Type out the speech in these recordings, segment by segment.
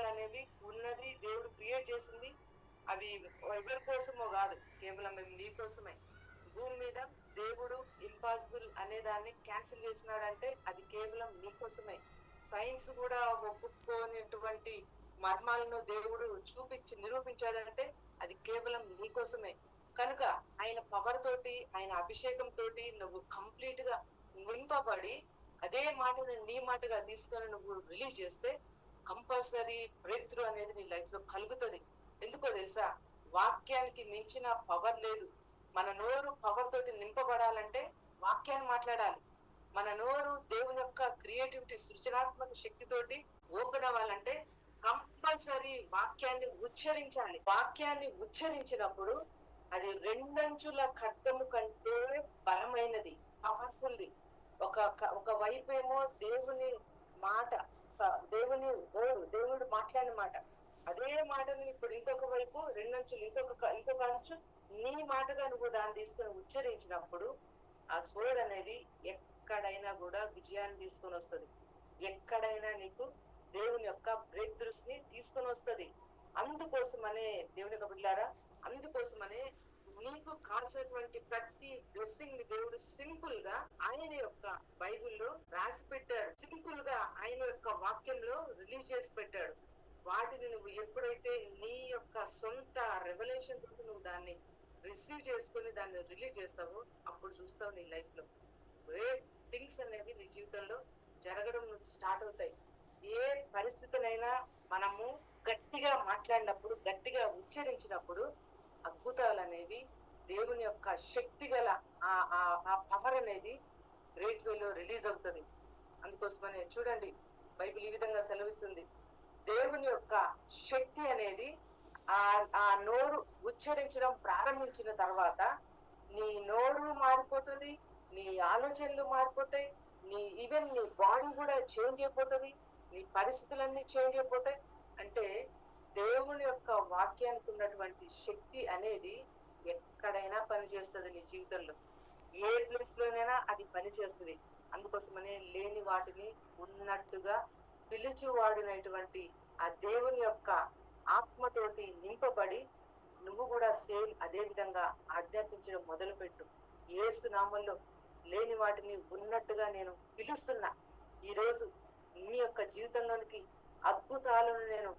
అద్భుతాలు అనేవి ఉన్నది, దేవుడు క్రియేట్ చేసింది. అవి ఎవరి కోసమో కాదు, కేవలం నీ కోసమే. భూమి మీద దేవుడు ఇంపాసిబుల్ అనే దాన్ని క్యాన్సిల్ చేసినాడంటే అది కేవలం నీ కోసమే. సైన్స్ కూడా ఒప్పుకోనిటువంటి మర్మాలను దేవుడు నిరూపించాడంటే అది కేవలం నీ కోసమే. కనుక ఆయన పవర్ తోటి, ఆయన అభిషేకం తోటి నువ్వు కంప్లీట్ గా నింపబడి అదే మాటను నీ మాటగా తీసుకొని నువ్వు రిలీజ్ చేస్తే కంపల్సరీ బ్రేక్ త్రూ అనేది నీ లైఫ్ లో కలుగుతుంది. ఎందుకో తెలుసా, వాక్యానికి మించిన పవర్ లేదు. మన నోరు పవర్ తోటి నింపబడాలంటే వాక్యాన్ని మాట్లాడాలి. మన నోరు దేవుని యొక్క క్రియేటివిటీ, సృజనాత్మక శక్తితోటి ఓపెన్ అవ్వాలంటే కంపల్సరీ వాక్యాన్ని ఉచ్చరించాలి. వాక్యాన్ని ఉచ్చరించినప్పుడు అది రెండంచుల ఖడ్గము కంటే బలమైనది, పవర్ఫుల్ది. ఒక వైపేమో దేవుని మాట, దేవుడు మాట్లాడిన మాట, అదే మాటను ఇప్పుడు ఇంకొక వైపు రెండంచులు, ఇంకొక అంచు నీ మాటగా నువ్వు దాన్ని తీసుకొని ఉచ్చరించినప్పుడు ఆ స్వర్డ్ అనేది ఎక్కడైనా కూడా విజయాన్ని తీసుకొని వస్తుంది. ఎక్కడైనా నీకు దేవుని యొక్క బ్రేక్ త్రూస్ ని తీసుకొని వస్తుంది. అందుకోసమనే దేవుని యొక్క బిడ్డలారా, అందుకోసమనే నీకు కాల్సినటువంటి ప్రతి బ్లెస్సింగ్ ని దేవుడు సింపుల్ గా ఆయన యొక్క బైబిల్లో రాసి పెట్టాడు. సింపుల్ గా ఆయన యొక్క వాక్యంలో రిలీజ్ చేసి పెట్టాడు. వాటిని నువ్వు ఎప్పుడైతే నీ యొక్క సొంత రెవల్యూషన్ తోటి నువ్వు దాన్ని రిసీవ్ చేసుకుని దాన్ని రిలీజ్ చేస్తావో అప్పుడు చూస్తావు నీ లైఫ్ లో గ్రేట్ థింగ్స్ అనేవి నీ జీవితంలో జరగడం స్టార్ట్ అవుతాయి. ఏ పరిస్థితులైనా మనము గట్టిగా మాట్లాడినప్పుడు, గట్టిగా ఉచ్చరించినప్పుడు అద్భుతాలు అనేవి, దేవుని యొక్క శక్తి గల ఆ పవర్ అనేది గ్రేట్ వేలో రిలీజ్ అవుతుంది. అందుకోసమనే చూడండి, బైబిల్ ఈ విధంగా సెలవిస్తుంది. దేవుని యొక్క శక్తి అనేది ఆ నోరు ఉచ్చరించడం ప్రారంభించిన తర్వాత నీ నోరు మారిపోతుంది, నీ ఆలోచనలు మారిపోతాయి, ఈవెన్ నీ బాడీ కూడా చేంజ్ అయిపోతుంది, నీ పరిస్థితులన్నీ చేంజ్ అయిపోతాయి. అంటే దేవుని యొక్క వాక్యానికి ఉన్నటువంటి శక్తి అనేది ఎక్కడైనా పనిచేస్తుంది నీ జీవితంలో. ఏ ప్లేస్ లోనైనా అది పనిచేస్తుంది. అందుకోసమనే లేని వాటిని ఉన్నట్టుగా పిలుచువాడినటువంటి ఆ దేవుని యొక్క ఆత్మతోటి నింపబడి నువ్వు కూడా సేమ్ అదే విధంగా ఆజ్ఞాపించడం మొదలుపెట్టు. యేసు నామంలో లేని వాటిని ఉన్నట్టుగా నేను పిలుస్తున్నా. ఈరోజు నీ యొక్క జీవితంలోనికి అద్భుతాలను నేను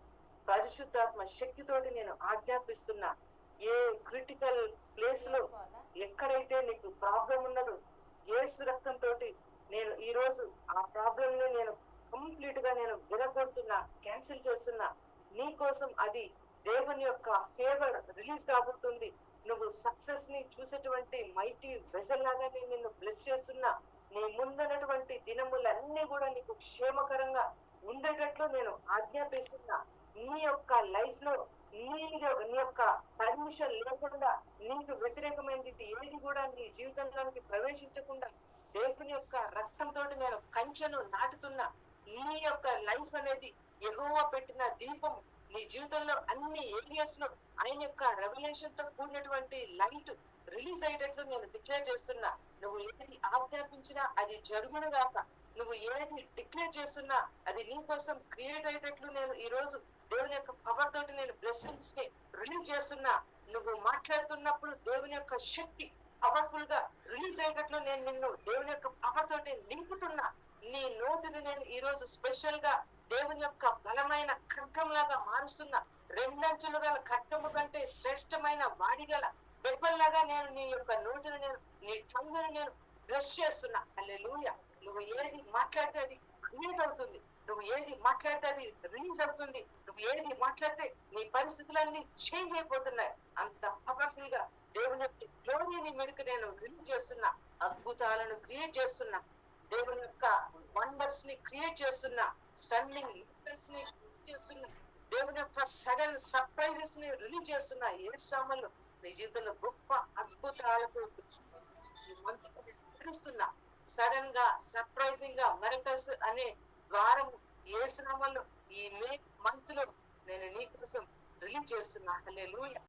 పరిశుద్ధాత్మ శక్తితోటి నేను ఆజ్ఞాపిస్తున్నా. ఏ క్రిటికల్ ప్లేస్ లో ఎక్కడైతే నీకు ప్రాబ్లం ఉన్నదో యేసు రక్తంతో నేను ఈ రోజు ఆ ప్రాబ్లం ని నేను కంప్లీట్ గా నేను విరగొడుతున్నా, క్యాన్సిల్ చేస్తున్నా. నీ కోసం అది దేవుని యొక్క ఫేవర్ రిలీజ్ కాబోతుంది. నువ్వు సక్సెస్ ని చూసేటువంటి మైటీ వెజల్ లాగా నేను నిన్ను బ్లెస్ చేస్తున్నా. నీ ముందున్నటువంటి దినములన్నీ కూడా నీకు క్షేమకరంగా ఉండేటట్లు నేను ఆజ్ఞాపిస్తున్నా. నీ యొక్క లైఫ్ లో నీ యొక్క పర్మిషన్ లేకుండా నీకు వ్యతిరేకమైనది ఏది కూడా నీ జీవితంలోనికి ప్రవేశించకుండా దేవుని యొక్క రక్తంతో నేను కంచెను నాటుతున్నా. నీ యొక్క లైఫ్ అనేది యెహోవా పెట్టిన దీపం. నీ జీవితంలో అన్ని ఏరియాస్ లో ఆయన యొక్క రెవల్యూషన్ తో కూడినటువంటి లైట్ రిలీజ్ అయ్యేటట్లు నేను డిక్లేర్ చేస్తున్నా. నువ్వు ఏది ఆజ్ఞాపించినా అది జరుగును గాక. నువ్వు ఏది డిక్లేర్ చేస్తున్నా అది నీ కోసం క్రియేట్ అయ్యేటట్లు నేను ఈ రోజు దేవుని యొక్క పవర్ తోటి నేను బ్లెస్సింగ్స్ ని రిలీజ్ చేస్తున్నా. నువ్వు మాట్లాడుతున్నప్పుడు దేవుని యొక్క శక్తి పవర్ఫుల్ గా రిలీజ్ అయ్యేటట్లు నేను నిన్ను దేవుని యొక్క పవర్ తోటి నింపుతున్నా. నీ నోటిని నేను ఈ రోజు స్పెషల్ గా దేవుని యొక్క బలమైన ఖడ్గం లాగా మారుస్తున్నా. రెండంచులు గల ఖడ్గము కంటే శ్రేష్టమైన వాడిగల వెపన్ లాగా నేను నీ యొక్క నోటిని నేను, నీ టంగుని నేను బ్లెస్ చేస్తున్నా. హల్లెలూయా. నువ్వు ఏది మాట్లాడితే అది క్రియేట్ అవుతుంది. నువ్వు ఏది మాట్లాడితే అది రిలీజ్ అవుతుంది. నువ్వు ఏది మాట్లాడితే నీ పరిస్థితులన్నీ చేంజ్ అయిపోతున్నాయి. అంత పవర్ఫుల్ గా దేవుని యొక్క గ్లోరీని మీదకి నేను రిలీజ్ చేస్తున్నా. అద్భుతాలను క్రియేట్ చేస్తున్నా. దేవుని యొక్క వండర్స్ ని క్రియేట్ చేస్తున్నా. స్టన్నింగ్ లిటర్స్ ని చేస్తున్నా. దేవుని యొక్క సడన్ సర్ప్రైజెస్ ని రిలీజ్ చేస్తున్నా. ఏ శ్రమలు నీ జీవితంలో గొప్ప అద్భుతాలకు తెలుస్తున్నా. సడన్ గా సర్ప్రైజింగ్ గా మిరకల్స్ అనే ద్వారం ఏ శ్రమలు ఈ మే మంత్ లో నేను నీ కోసం రిలీజ్ చేస్తున్నా. హల్లెలూయా.